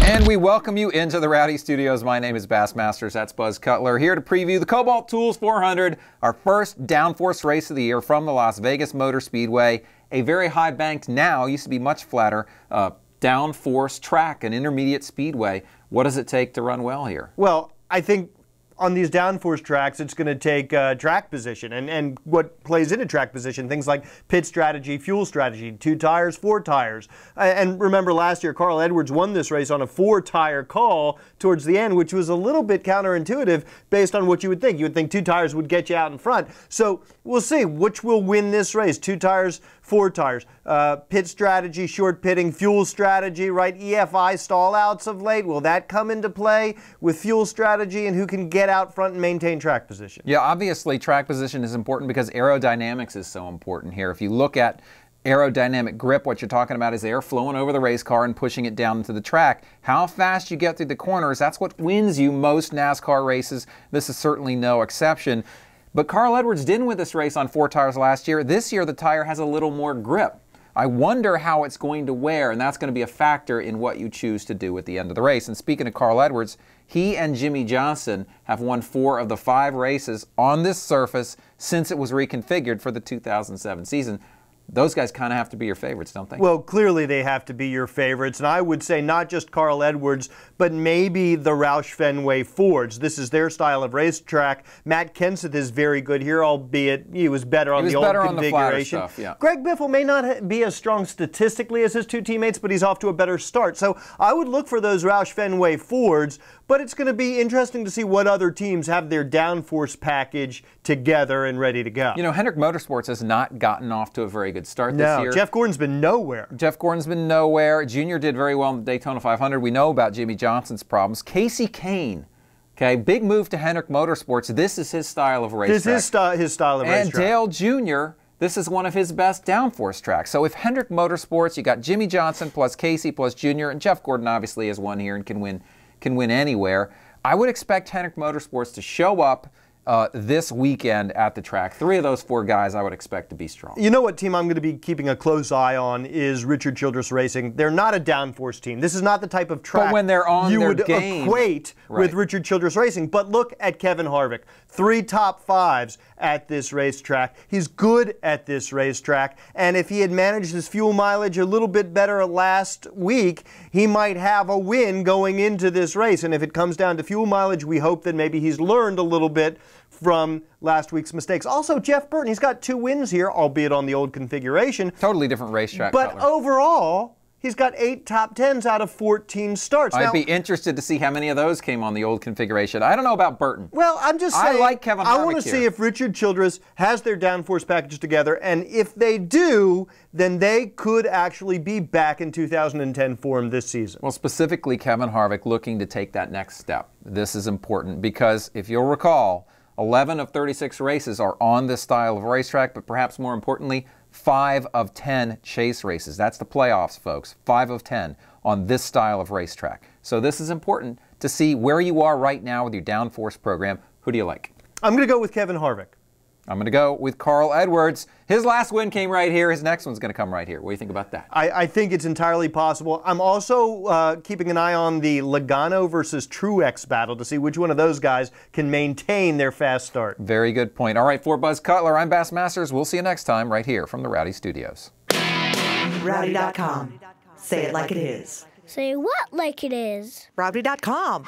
And we welcome you into the Rowdy Studios. My name is Bassmasters. That's Buzz Cutler, here to preview the Kobalt Tools 400, our first downforce race of the year from the Las Vegas Motor Speedway. A very high banked, now used to be much flatter, downforce track, an intermediate speedway. What does it take to run well here? Well, I think on these downforce tracks, it's going to take track position and what plays into track position, things like pit strategy, fuel strategy, 2 tires, 4 tires. And remember last year, Carl Edwards won this race on a 4-tire call towards the end, which was a little bit counterintuitive based on what you would think. You would think 2 tires would get you out in front. So we'll see which will win this race, 2 tires, 4 tires. Pit strategy, short pitting, fuel strategy, right? EFI stallouts of late, will that come into play with fuel strategy and who can get out front and maintain track position? Yeah, obviously track position is important because aerodynamics is so important here. If you look at aerodynamic grip, what you're talking about is air flowing over the race car and pushing it down into the track. How fast you get through the corners, that's what wins you most NASCAR races. This is certainly no exception. But Carl Edwards didn't win this race on 4 tires last year. This year the tire has a little more grip. I wonder how it's going to wear, and that's going to be a factor in what you choose to do at the end of the race. And speaking of Carl Edwards, he and Jimmie Johnson have won 4 of the 5 races on this surface since it was reconfigured for the 2007 season. Those guys kind of have to be your favorites, don't they? Well, clearly they have to be your favorites, and I would say not just Carl Edwards, but maybe the Roush Fenway Fords. This is their style of racetrack. Matt Kenseth is very good here, albeit he was better on the old configuration. Stuff, yeah. Greg Biffle may not be as strong statistically as his 2 teammates, but he's off to a better start. So I would look for those Roush Fenway Fords, but it's going to be interesting to see what other teams have their downforce package together and ready to go. You know, Hendrick Motorsports has not gotten off to a very good start this year. Jeff Gordon's been nowhere. Jeff Gordon's been nowhere. Junior did very well in the Daytona 500. We know about Jimmie Johnson's problems. Casey Kane, okay, big move to Hendrick Motorsports. This is his style of racetrack. This is his style of racetrack. And Dale Jr., this is one of his best downforce tracks. So if Hendrick Motorsports, you got Jimmie Johnson plus Casey plus Junior, and Jeff Gordon obviously has won here and can win anywhere. I would expect Hendrick Motorsports to show up this weekend at the track. 3 of those 4 guys I would expect to be strong. You know what team I'm going to be keeping a close eye on is Richard Childress Racing. They're not a downforce team. This is not the type of track but when they're on you their would game, equate with Richard Childress Racing. But look at Kevin Harvick. 3 top 5s at this racetrack. He's good at this racetrack, and if he had managed his fuel mileage a little bit better last week, he might have a win going into this race. And if it comes down to fuel mileage, we hope that maybe he's learned a little bit from last week's mistakes. Also, Jeff Burton, he's got 2 wins here, albeit on the old configuration. Totally different racetrack. But overall, he's got 8 top 10s out of 14 starts. I'd be interested to see how many of those came on the old configuration. I don't know about Burton. Well, I'm just saying, I like Kevin Harvick I want to see if Richard Childress has their downforce package together, and if they do, then they could actually be back in 2010 form this season. Well, specifically Kevin Harvick looking to take that next step. This is important because if you'll recall, 11 of 36 races are on this style of racetrack, but perhaps more importantly, 5 of 10 chase races. That's the playoffs, folks. 5 of 10 on this style of racetrack. So this is important to see where you are right now with your downforce program. Who do you like? I'm going to go with Kevin Harvick. I'm going to go with Carl Edwards. His last win came right here. His next one's going to come right here. What do you think about that? I think it's entirely possible. I'm also keeping an eye on the Logano versus Truex battle to see which one of those guys can maintain their fast start. Very good point. All right, for Buzz Cutler, I'm Bassmasters. We'll see you next time right here from the Rowdy Studios. Rowdy.com. Say it like it is. Say what like it is? Rowdy.com.